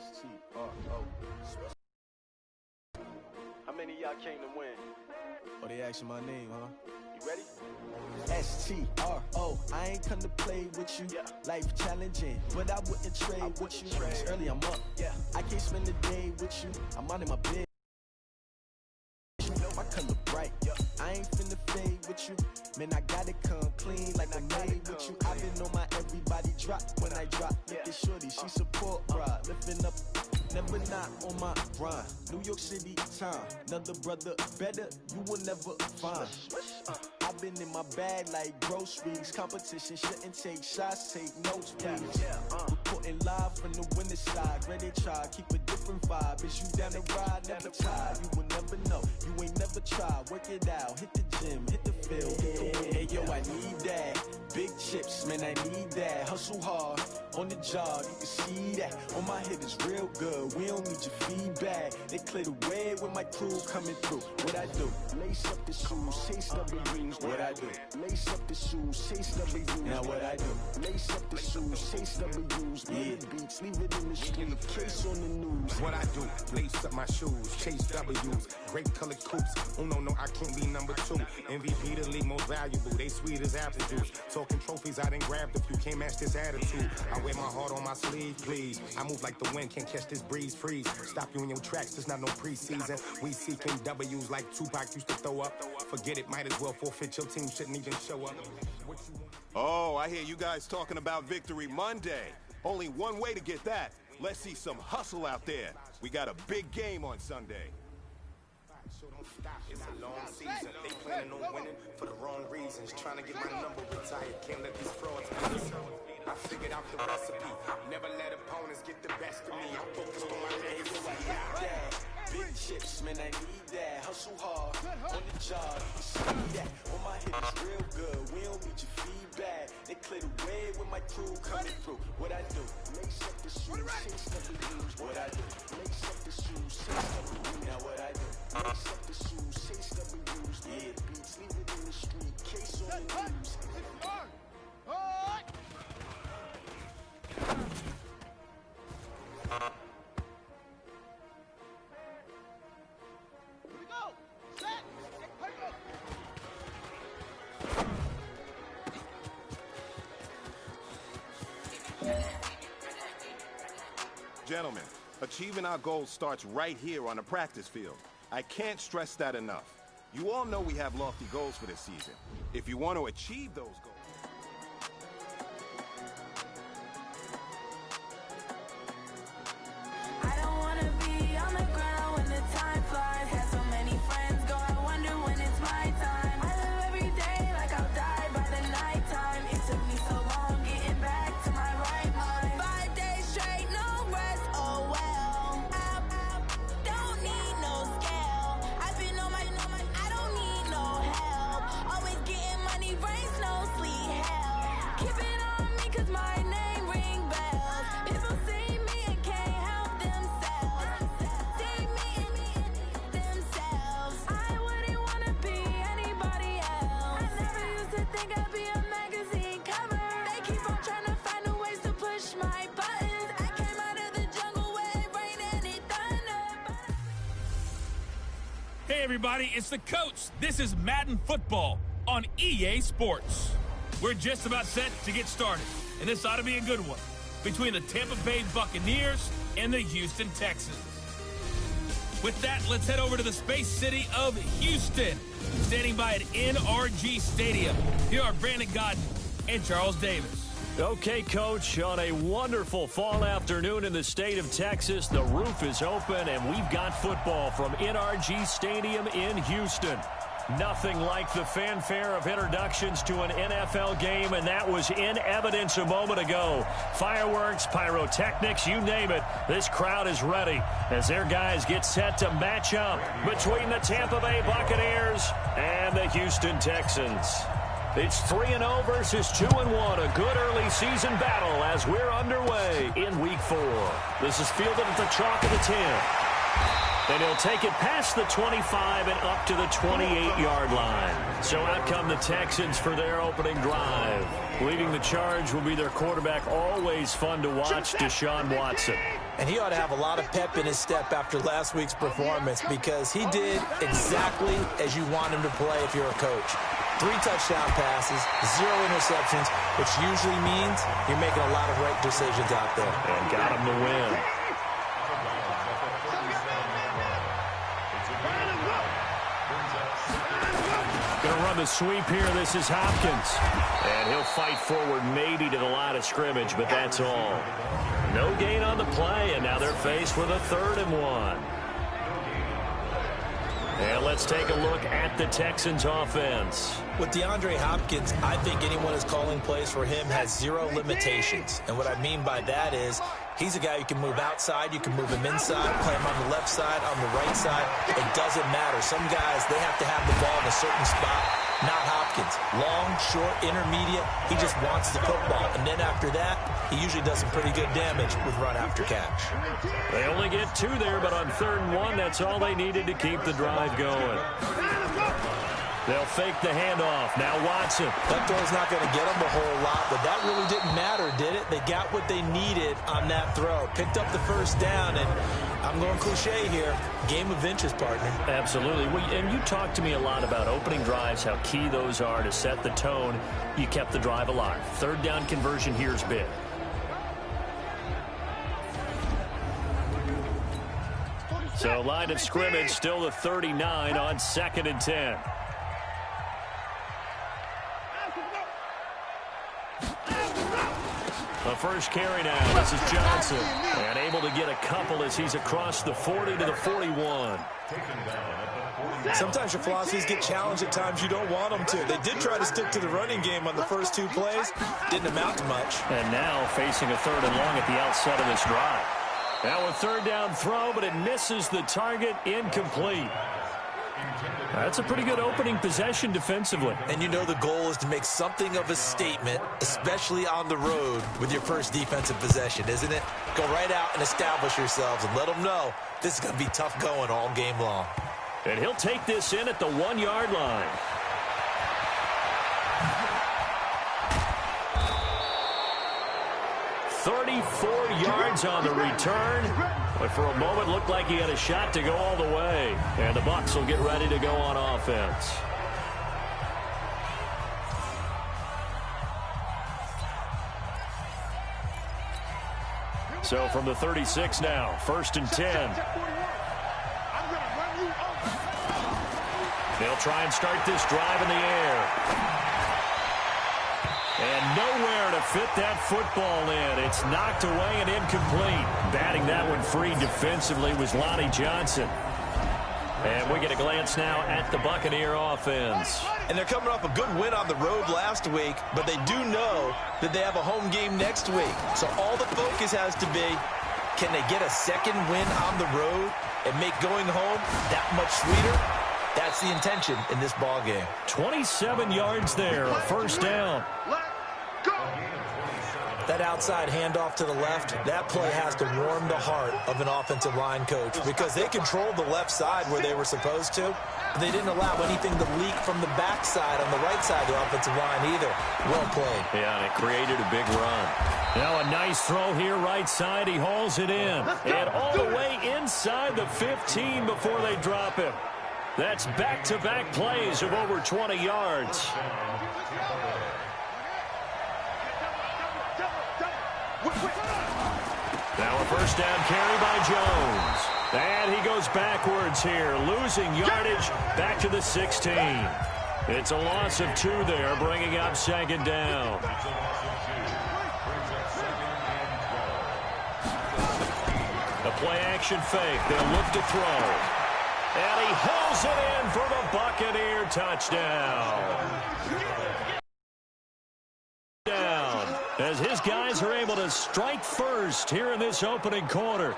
S-T-R-O. How many of y'all came to win? Oh, they asking my name, huh? You ready? S-T-R-O. I ain't come to play with you. Yeah. Life challenging, but I wouldn't trade with you. trade. Early, I'm up. Yeah. I can't spend the day with you. I'm out in my bed. You know my color bright. Yeah. I ain't finna fade with you. Man, I gotta come clean like I made with you. I've been on my everybody drop when I drop. Look at shorty, she support bride. Lifting up, never not on my grind. New York City time, another brother better, you will never find. I've been in my bag like groceries. Competition shouldn't take shots, take notes, please. Reporting live from the winning side. Ready to try, keep a different vibe. Is you down the ride, never tired. You will never know, you ain't never tried. Work it out, hit the gym, hit the field, hit the win. Hey yo, I need that. Big chips, man, I need that. Hustle hard, on the job, you can see that. On my hit is real good, we don't need your feedback. They clear the way when my crew coming through. What I do? Lace up the shoes, chase W's. What I do? Lace up the shoes, chase W's. Now what I do? Lace up the shoes, chase W's. Yeah, beats, leave it in the street, case on the news. What I do? Lace up my shoes, chase W's. Great colored coops. Oh no, I can't be number 2. MVP the league most valuable. They sweet as apple juice. Talking trophies, I done grabbed a few. Can't match this attitude. I wear my heart on my sleeve, please. I move like the wind, can't catch this breeze. Freeze. Stop you in your tracks. There's not no preseason. We seeking W's like Tupac used to throw up. Forget it, might as well forfeit. Your team shouldn't even show up. Oh, I hear you guys talking about Victory Monday. Only one way to get that. Let's see some hustle out there. We got a big game on Sunday. It's a long season. They planning on winning for the wrong reasons. Trying to get my number retired. Can't let these frauds beat us. I figured out the recipe. Never let opponents get the best of me. I focused on my legacy. Big chips, man, I need that. Hustle hard, on the job, you can see that. On my hit is real good, we don't need your feedback. They clear the way when my crew coming through. What I do? Lace up the shoes, chase W's. What I do? Lace up the shoes, chase W's. Now what I do? Lace up the shoes, chase W's. Yeah, beats, leave it in the street, case on the news. Gentlemen, achieving our goals starts right here on the practice field. I can't stress that enough. You all know we have lofty goals for this season. If you want to achieve those goals... I don't want to be on the ground when the time flies. Had so many friends go, I wonder when it's my time. I live every day like I'll die by the nighttime. It took me so long getting back to my right mind. 5 days straight, no rest, oh well. I don't need no scale. I've been on my, I don't need no help. Always getting money, rain, snow, sleet, hell. Keep it on me cause my name ring bells. People see me and can't help themselves. See me and themselves. I wouldn't want to be anybody else. I never used to think I'd be a magazine cover. They keep on trying to find a ways to push my buttons. I came out of the jungle where it rained and it thunder. Hey everybody, it's the coach. This is Madden Football on EA Sports. We're just about set to get started, and this ought to be a good one between the Tampa Bay Buccaneers and the Houston Texans. With that, let's head over to the space city of Houston. Standing by at NRG Stadium, here are Brandon Godden and Charles Davis. Okay, Coach, on a wonderful fall afternoon in the state of Texas, the roof is open, and we've got football from NRG Stadium in Houston. Nothing like the fanfare of introductions to an NFL game, and that was in evidence a moment ago. Fireworks, pyrotechnics, you name it. This crowd is ready as their guys get set to match up between the Tampa Bay Buccaneers and the Houston Texans. It's 3-0 versus 2-1, a good early season battle as we're underway in Week 4. This is fielded at the chalk of the 10. And he'll take it past the 25 and up to the 28-yard line. So out come the Texans for their opening drive. Leading the charge will be their quarterback, always fun to watch, Deshaun Watson. And he ought to have a lot of pep in his step after last week's performance because he did exactly as you want him to play if you're a coach. 3 touchdown passes, 0 interceptions, which usually means you're making a lot of right decisions out there. And got him to win. Going to run the sweep here. This is Hopkins. And he'll fight forward maybe to the line of scrimmage, but that's all. No gain on the play, and now they're faced with a 3rd and 1. And let's take a look at the Texans offense. With DeAndre Hopkins, I think anyone who's calling plays for him has 0 limitations. And what I mean by that is he's a guy you can move outside, you can move him inside, play him on the left side, on the right side. It doesn't matter. Some guys, they have to have the ball in a certain spot. Not Hopkins. Long, short, intermediate. He just wants the football. And then after that, he usually does some pretty good damage with run after catch. They only get 2 there, but on 3rd and 1, that's all they needed to keep the drive going. They'll fake the handoff. Now Watson. That throw's not going to get them a whole lot, but that really didn't matter, did it? They got what they needed on that throw. Picked up the 1st down, and I'm going cliche here. Game of inches, partner. Absolutely. And you talked to me a lot about opening drives, how key those are to set the tone. You kept the drive alive. 3rd down conversion here's big. So line of scrimmage still the 39 on 2nd and 10. The first carry now. This is Johnson. And able to get a couple as he's across the 40 to the 41. Sometimes your philosophies get challenged at times you don't want them to. They did try to stick to the running game on the first 2 plays. Didn't amount to much. And now facing a 3rd and long at the outset of this drive. Now a 3rd down throw, but it misses the target. Incomplete. That's a pretty good opening possession defensively. And you know the goal is to make something of a statement, especially on the road with your first defensive possession, isn't it? Go right out and establish yourselves and let them know this is going to be tough going all game long. And he'll take this in at the 1-yard line. $34 yards on the return. But for a moment, looked like he had a shot to go all the way. And the Bucs will get ready to go on offense. So from the 36 now, 1st and 10. They'll try and start this drive in the air. And nowhere to fit that football in. It's knocked away and incomplete. Batting that one free defensively was Lonnie Johnson. And we get a glance now at the Buccaneer offense. And they're coming off a good win on the road last week, but they do know that they have a home game next week. So all the focus has to be, can they get a 2nd win on the road and make going home that much sweeter? That's the intention in this ball game. 27 yards there, 1st down. That outside handoff to the left, that play has to warm the heart of an offensive line coach because they controlled the left side where they were supposed to. But they didn't allow anything to leak from the backside on the right side of the offensive line either. Well played. Yeah, and it created a big run. Now a nice throw here right side. He hauls it in. And all the way inside the 15 before they drop him. That's back-to-back plays of over 20 yards. Now a 1st down carry by Jones. And he goes backwards here, losing yardage back to the 16. It's a loss of 2 there, bringing up 2nd down. A play-action fake. They'll look to throw. And he hauls it in for the Buccaneer touchdown. As his guys are able to strike first here in this opening quarter.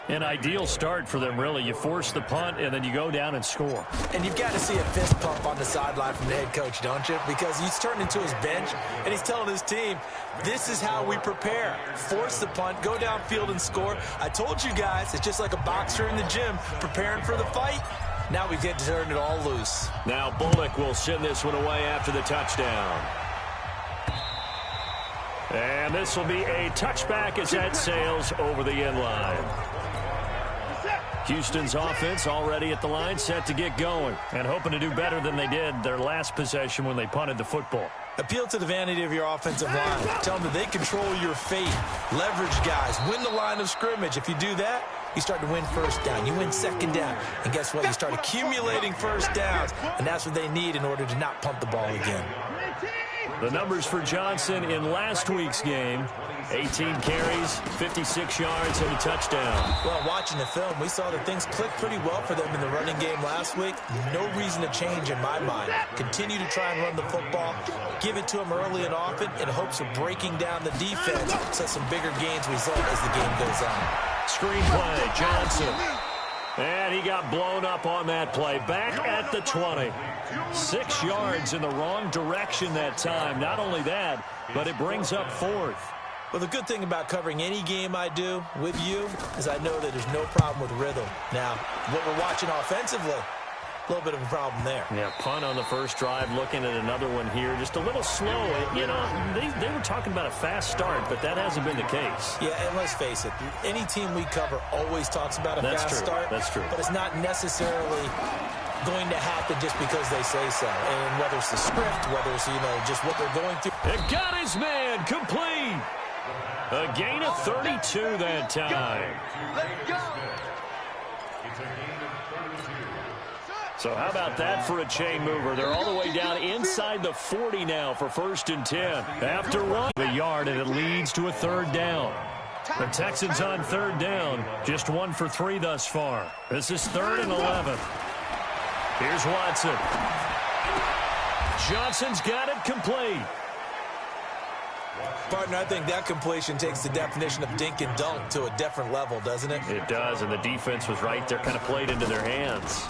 An ideal start for them, really. You force the punt, and then you go down and score. And you've got to see a fist pump on the sideline from the head coach, don't you? Because he's turned into his bench, and he's telling his team, this is how we prepare. Force the punt, go downfield and score. I told you guys, it's just like a boxer in the gym preparing for the fight. Now we get to turn it all loose. Now Bullock will send this one away after the touchdown. And this will be a touchback as that sails over the end line. Houston's offense already at the line, set to get going, and hoping to do better than they did their last possession when they punted the football. Appeal to the vanity of your offensive line. Tell them that they control your fate. Leverage guys. Win the line of scrimmage. If you do that, you start to win first down. You win second down. And guess what? You start accumulating first downs. And that's what they need in order to not punt the ball again. The numbers for Johnson in last week's game: 18 carries, 56 yards, and a touchdown. Well, watching the film, we saw that things clicked pretty well for them in the running game last week. No reason to change in my mind. Continue to try and run the football. Give it to them early and often in hopes of breaking down the defense so some bigger gains result as the game goes on. Screenplay, Johnson. And he got blown up on that play. Back at the 20. 6 yards in the wrong direction that time. Not only that, but it brings up fourth. Well, the good thing about covering any game I do with you is I know that there's no problem with rhythm. Now, what we're watching offensively, a little bit of a problem there. Yeah, punt on the first drive, looking at another one here. Just a little slow. You know, they were talking about a fast start, but that hasn't been the case. Yeah, and let's face it, any team we cover always talks about a fast start. That's true. But it's not necessarily going to happen just because they say so. And whether it's the script, whether it's, just what they're going through. It got his man complete. A gain of 32 that time. Let's go. So how about that for a chain mover? They're all the way down inside the 40 now for 1st and 10. After one, the yard, and it leads to a third down. The Texans on third down, just 1 for 3 thus far. This is 3rd and 11. Here's Watson. Johnson's got it complete. Partner, I think that completion takes the definition of dink and dunk to a different level, doesn't it? It does, and the defense was right there, kind of played into their hands.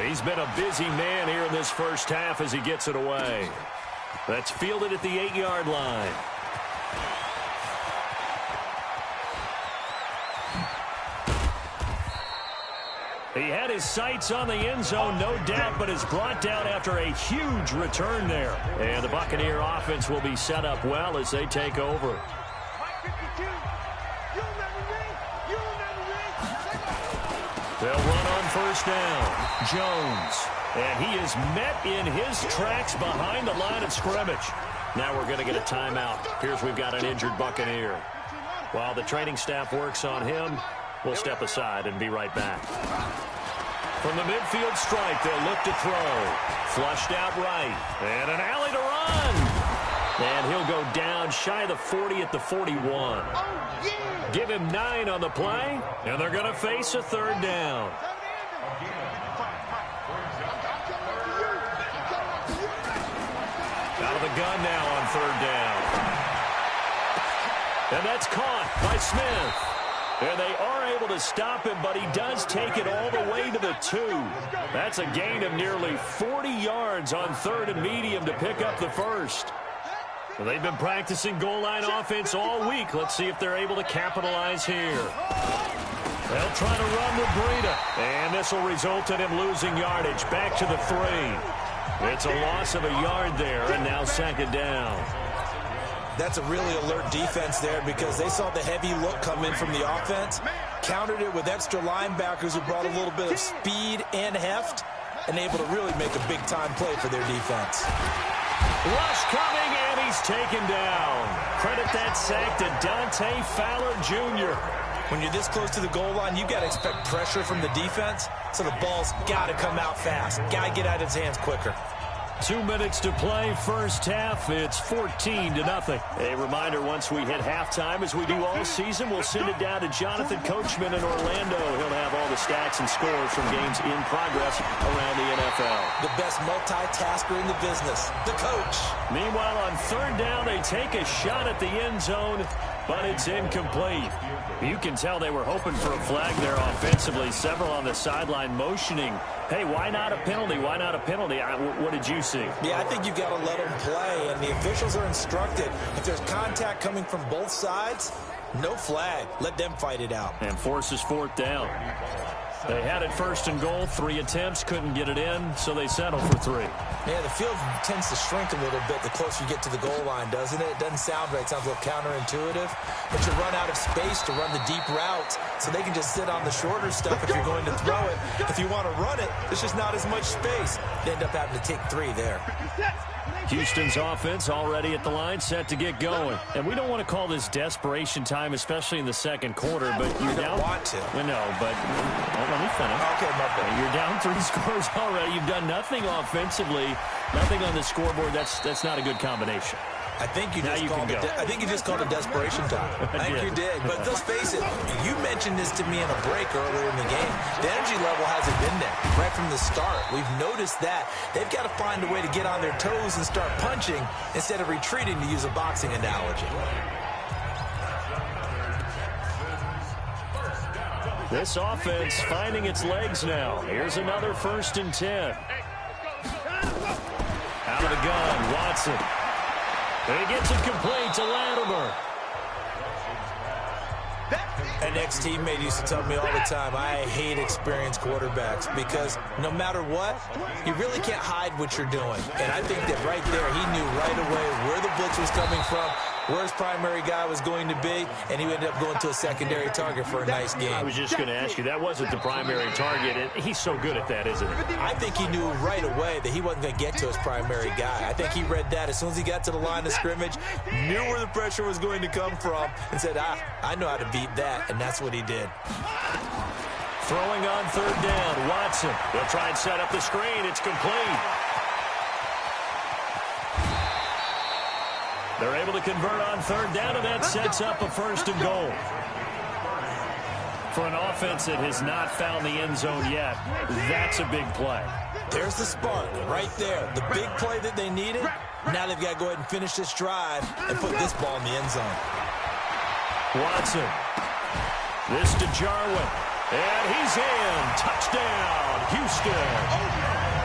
He's been a busy man here in this first half as he gets it away. That's fielded at the 8-yard line. He had his sights on the end zone, no doubt, but is brought down after a huge return there. And the Buccaneer offense will be set up well as they take over. They'll run on first down. Jones. And he is met in his tracks behind the line of scrimmage. Now we're going to get a timeout. Here's we've got an injured Buccaneer. While the training staff works on him, we'll step aside and be right back. From the midfield stripe, they'll look to throw. Flushed out right. And an alley to run. And he'll go down shy of the 40 at the 41. Give him 9 on the play, and they're going to face a third down. Out of the gun now on third down. And that's caught by Smith. And they are able to stop him, but he does take it all the way to the 2. That's a gain of nearly 40 yards on 3rd and medium to pick up the first. Well, they've been practicing goal line offense all week. Let's see if they're able to capitalize here. They'll try to run with Breida. And this will result in him losing yardage. Back to the 3. It's a loss of a yard there, and now 2nd down. That's a really alert defense there because they saw the heavy look come in from the offense, countered it with extra linebackers who brought a little bit of speed and heft, and able to really make a big-time play for their defense. Rush coming, and he's taken down. Credit that sack to Dante Fowler Jr. When you're this close to the goal line, you got to expect pressure from the defense, so the ball's got to come out fast. Got to get out of his hands quicker. 2 minutes to play, first half. It's 14-0. A reminder, once we hit halftime, as we do all season, we'll send it down to Jonathan Coachman in Orlando. He'll have all the stats and scores from games in progress around the NFL. The best multitasker in the business, the coach. Meanwhile, on third down, they take a shot at the end zone, but it's incomplete. You can tell they were hoping for a flag there offensively. Several on the sideline motioning, hey, why not a penalty? Why not a penalty? What did you see? Yeah, I think you've got to let them play, and the officials are instructed. If there's contact coming from both sides, No flag. Let them fight it out. And forces fourth down. They had it first and goal, 3 attempts, couldn't get it in, so they settle for 3. Yeah, the field tends to shrink a little bit the closer you get to the goal line, doesn't it? It doesn't sound right. It sounds a little counterintuitive. But you run out of space to run the deep routes, so they can just sit on the shorter stuff if you're going to throw it. If you want to run it, there's just not as much space. You end up having to take 3 there. Houston's offense already at the line, set to get going. And we don't want to call this desperation time, especially in the second quarter, but you're down. Want to. No, but let me finish. Okay, my bad. You're down 3 scores already. You've done nothing offensively, nothing on the scoreboard. That's not a good combination. I think you just called it desperation time. I think you did. But let's face it, you mentioned this to me in a break earlier in the game. The energy level hasn't been there right from the start. We've noticed that. They've got to find a way to get on their toes and start punching instead of retreating, to use a boxing analogy. This offense finding its legs now. Here's another 1st and 10. Out of the gun, Watson. He gets it complete to Latimer. An ex-teammate used to tell me all the time, I hate experienced quarterbacks because no matter what, you really can't hide what you're doing. And I think that right there, he knew right away where the blitz was coming from, where his primary guy was going to be, and he ended up going to a secondary target for a nice game. I was just going to ask you, that wasn't the primary target, and he's so good at that, isn't he? I think he knew right away that he wasn't going to get to his primary guy. I think he read that as soon as he got to the line of scrimmage, knew where the pressure was going to come from, and said, I know how to beat that, and that's what he did. Throwing on 3rd down, Watson. He'll try and set up the screen. It's complete. They're able to convert on 3rd down, and that sets up a 1st and goal. For an offense that has not found the end zone yet, that's a big play. There's the spark right there. The big play that they needed. Now they've got to go ahead and finish this drive and put this ball in the end zone. Watson. This to Jarwin. And he's in. Touchdown, Houston.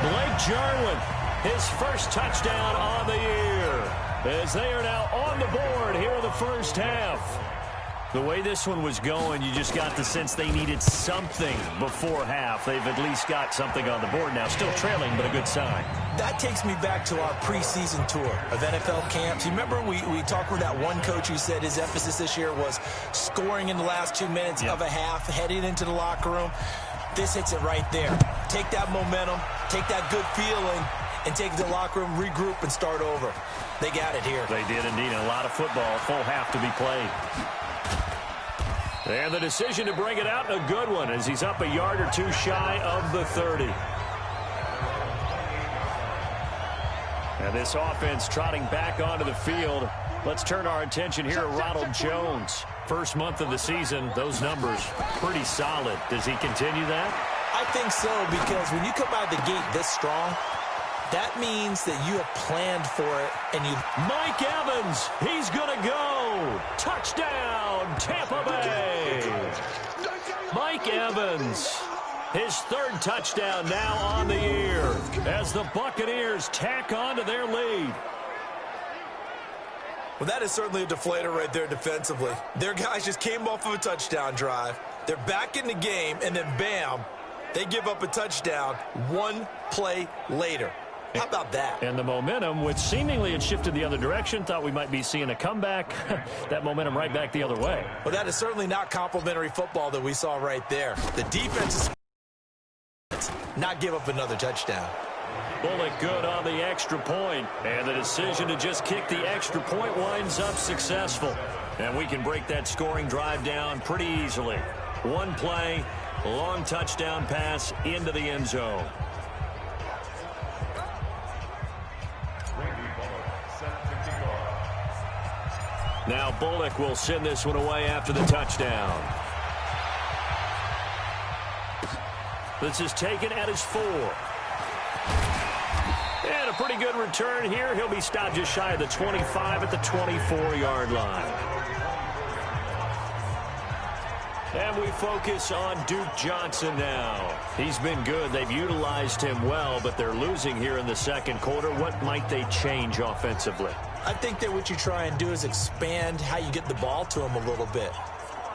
Blake Jarwin, his first touchdown on the year, as they are now on the board here in the first half. The way this one was going, you just got the sense they needed something before half. They've at least got something on the board now. Still trailing, but a good sign. That takes me back to our preseason tour of NFL camps. You remember we talked with that one coach who said his emphasis this year was scoring in the last 2 minutes of a half, heading into the locker room. This hits it right there. Take that momentum, take that good feeling, and take it to the locker room, regroup, and start over. They got it here. They did indeed. A lot of football, full half to be played. And the decision to bring it out, a good one, as he's up a yard or 2 shy of the 30. And this offense trotting back onto the field. Let's turn our attention here to Ronald Jones. First month of the season, those numbers pretty solid. Does he continue that? I think so, because when you come out of the gate this strong, that means that you have planned for it, and you... Mike Evans, he's going to go. Touchdown, Tampa Bay. Mike Evans, his 3rd touchdown now on the year, as the Buccaneers tack on to their lead. Well, that is certainly a deflator right there defensively. Their guys just came off of a touchdown drive. They're back in the game, and then bam, they give up a touchdown 1 play later. How about that? And the momentum, which seemingly had shifted the other direction, thought we might be seeing a comeback. That momentum right back the other way. Well, that is certainly not complimentary football that we saw right there. The defense is not give up another touchdown. Bullock good on the extra point, and the decision to just kick the extra point winds up successful. And we can break that scoring drive down pretty easily. 1 play, long touchdown pass into the end zone. Now Bullock will send this one away after the touchdown. This is taken at his 4. And a pretty good return here. He'll be stopped just shy of the 25 at the 24-yard line. And we focus on Duke Johnson now. He's been good. They've utilized him well, but they're losing here in the second quarter. What might they change offensively? I think that what you try and do is expand how you get the ball to him a little bit.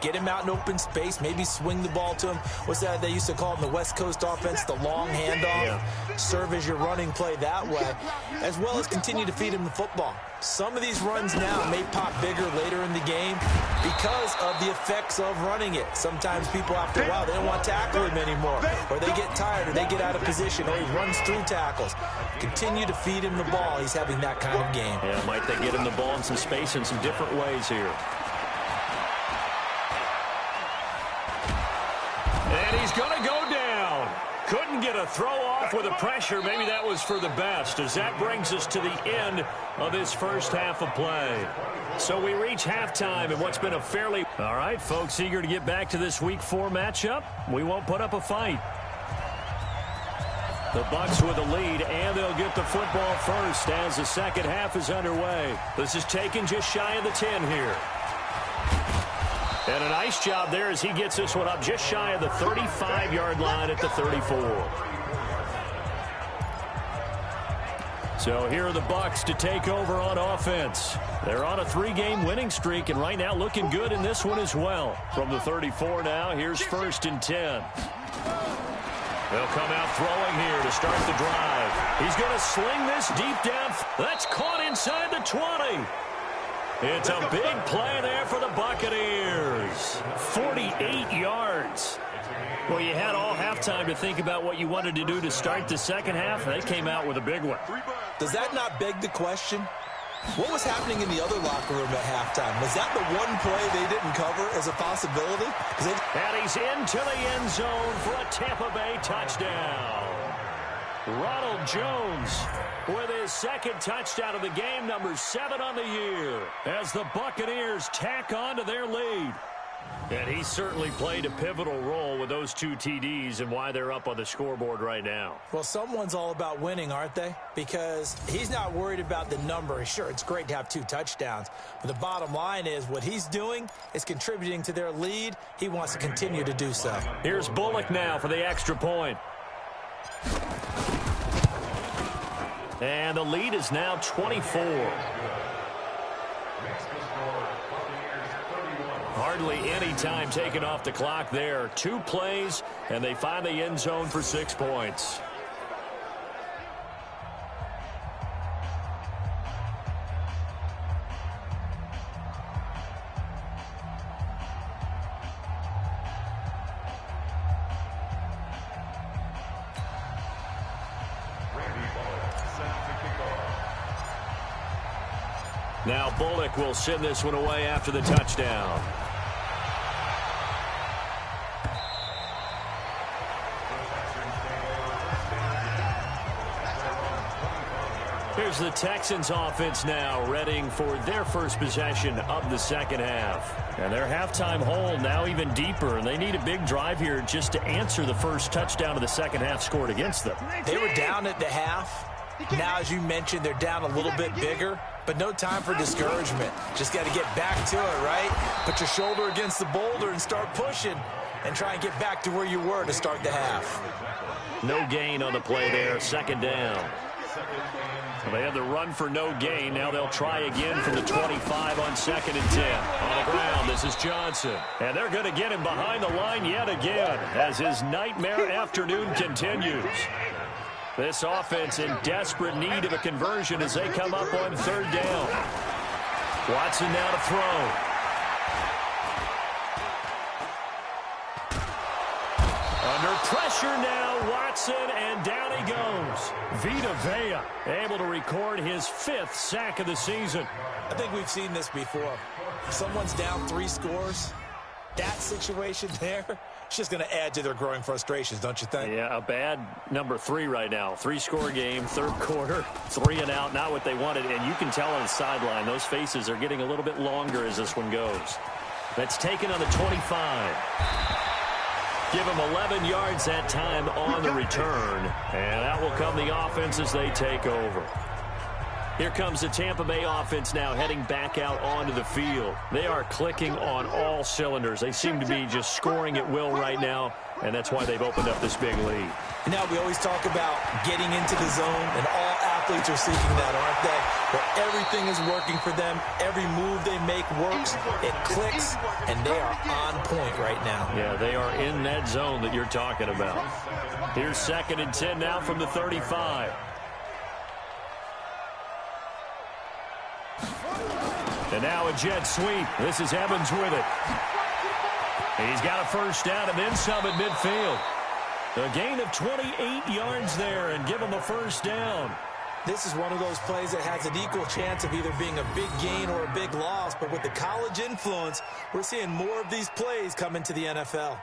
Get him out in open space, maybe swing the ball to him. What's that they used to call in the West Coast offense, the long handoff? Yeah. Serve as your running play that way, as well as continue to feed him the football. Some of these runs now may pop bigger later in the game because of the effects of running it. Sometimes people, after a while, they don't want to tackle him anymore, or they get tired, or they get out of position, or he runs through tackles. Continue to feed him the ball. He's having that kind of game. Yeah, might they get him the ball in some space in some different ways here. And he's going to go down. Couldn't get a throw off with the pressure. Maybe that was for the best, as that brings us to the end of this first half of play. So we reach halftime in what's been a fairly... All right, folks, eager to get back to this Week 4 matchup. We won't put up a fight. The Bucs with the lead, and they'll get the football first as the second half is underway. This is taken just shy of the 10 here. And a nice job there as he gets this one up just shy of the 35-yard line at the 34. So here are the Bucs to take over on offense. They're on a 3-game winning streak, and right now looking good in this one as well. From the 34 now, here's 1st and 10. They'll come out throwing here to start the drive. He's going to sling this deep down. That's caught inside the 20. It's a big play there for the Buccaneers. 48 yards. Well, you had all halftime to think about what you wanted to do to start the second half. They came out with a big one. Does that not beg the question? What was happening in the other locker room at halftime? Was that the one play they didn't cover as a possibility? And he's into the end zone for a Tampa Bay touchdown. Ronald Jones with his second touchdown of the game, number 7 on the year, as the Buccaneers tack on to their lead. And he certainly played a pivotal role with those 2 TDs and why they're up on the scoreboard right now. Well, someone's all about winning, aren't they? Because he's not worried about the number. Sure, it's great to have 2 touchdowns. But the bottom line is what he's doing is contributing to their lead. He wants to continue to do so. Here's Bullock now for the extra point. And the lead is now 24. Hardly any time taken off the clock there. 2 plays, and they find the end zone for 6 points. Now Bullock will send this one away after the touchdown. Here's the Texans offense now, readying for their first possession of the second half. And their halftime hole now even deeper, and they need a big drive here just to answer the first touchdown of the second half scored against them. They were down at the half. Now, as you mentioned, they're down a little bit bigger, but no time for discouragement. Just got to get back to it, right? Put your shoulder against the boulder and start pushing and try and get back to where you were to start the half. No gain on the play there, second down. Well, they had the run for no gain. Now they'll try again from the 25 on 2nd and 10. On the ground, this is Johnson. And they're going to get him behind the line yet again as his nightmare afternoon continues. This offense in desperate need of a conversion as they come up on 3rd down. Watson now to throw. Under pressure now, Watson, and down he goes. Vita Vea able to record his 5th sack of the season. I think we've seen this before. If someone's down 3 scores, that situation there, it's just going to add to their growing frustrations, don't you think? Yeah, a bad number 3 right now. 3-score game, 3rd quarter, 3 and out, not what they wanted. And you can tell on the sideline, those faces are getting a little bit longer as this one goes. That's taken on the 25. Give them 11 yards that time on the return. And that will come the offense as they take over. Here comes the Tampa Bay offense now heading back out onto the field. They are clicking on all cylinders. They seem to be just scoring at will right now, and that's why they've opened up this big lead. Now, we always talk about getting into the zone, and all athletes are seeking that, aren't they? where everything is working for them. Every move they make works. It clicks, and they are on point right now. Yeah, they are in that zone that you're talking about. Here's 2nd and 10 now from the 35. And now a jet sweep. This is Evans with it. He's got a first down and then some at midfield. A gain of 28 yards there and give him a first down. This is one of those plays that has an equal chance of either being a big gain or a big loss. But with the college influence, we're seeing more of these plays come into the NFL.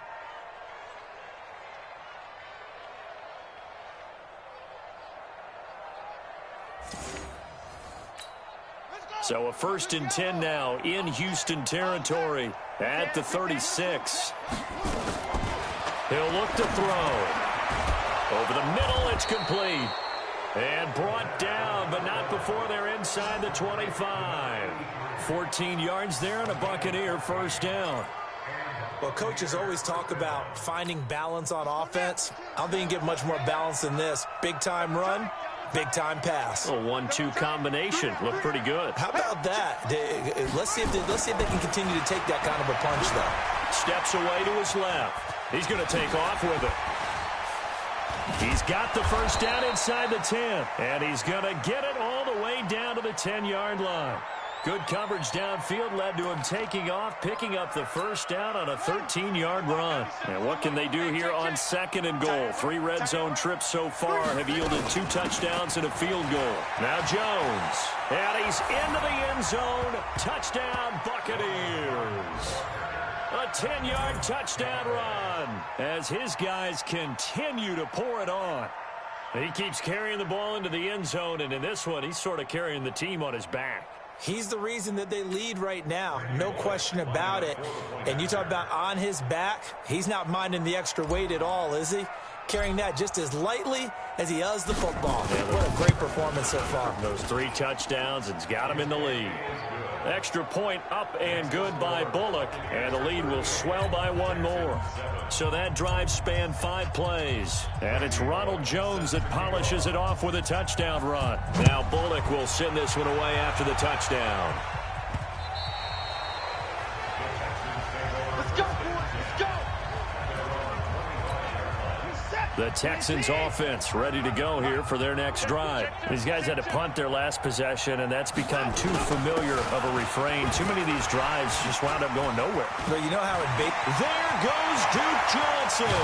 So a 1st and 10 now in Houston territory at the 36. He'll look to throw. Over the middle, it's complete. And brought down, but not before they're inside the 25. 14 yards there and a Buccaneer first down. Well, coaches always talk about finding balance on offense. I don't think you can get much more balance than this. Big-time run, big-time pass. A 1-2 combination. Looked pretty good. How about that? Let's see if they can continue to take that kind of a punch, though. Steps away to his left. He's going to take off with it. He's got the first down inside the 10, and he's going to get it all the way down to the 10-yard line. Good coverage downfield led to him taking off, picking up the first down on a 13-yard run. And what can they do here on 2nd and goal? 3 red zone trips so far have yielded 2 touchdowns and a field goal. Now Jones, and he's into the end zone. Touchdown, Buccaneers. A 10-yard touchdown run as his guys continue to pour it on. He keeps carrying the ball into the end zone, and in this one, he's sort of carrying the team on his back. He's the reason that they lead right now. No question about it. And you talk about on his back, he's not minding the extra weight at all, is he? Carrying that just as lightly as he does the football. What a great performance so far. Those 3 touchdowns, it's got him in the lead. Extra point up and good by Bullock, and the lead will swell by 1 more. So that drive spanned 5 plays, and it's Ronald Jones that polishes it off with a touchdown run. Now Bullock will send this one away after the touchdown. The Texans offense ready to go here for their next drive. These guys had to punt their last possession, and that's become too familiar of a refrain. Too many of these drives just wound up going nowhere. But you know how it there goes Duke Johnson.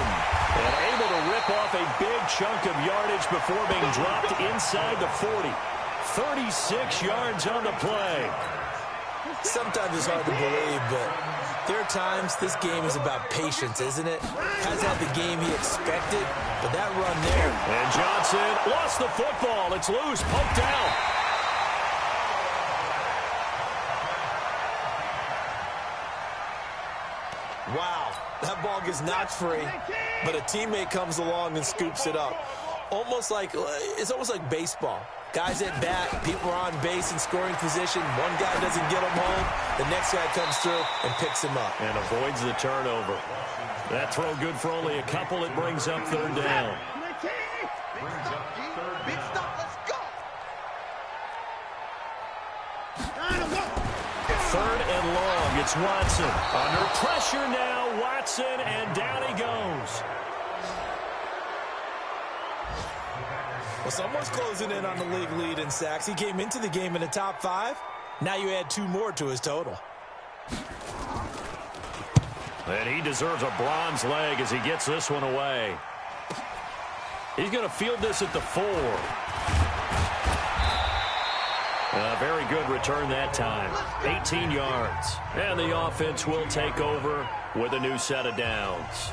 And able to rip off a big chunk of yardage before being dropped inside the 40. 36 yards on the play. Sometimes it's hard to believe, but there are times this game is about patience, isn't it? Hasn't had the game he expected, but that run there. And Johnson lost the football. It's loose, poked out. Wow, that ball gets knocked free, but a teammate comes along and scoops it up. It's almost like baseball. Guys at bat, people are on base in scoring position. One guy doesn't get him home. The next guy comes through and picks him up. And avoids the turnover. That throw good for only a couple. It brings up 3rd down. Third and long. It's Watson. Under pressure now. Watson, and down he goes. Well, someone's closing in on the league lead in sacks. He came into the game in the top 5. Now you add 2 more to his total. And he deserves a bronze leg as he gets this one away. He's going to field this at the 4. Very good return that time. 18 yards. And the offense will take over with a new set of downs.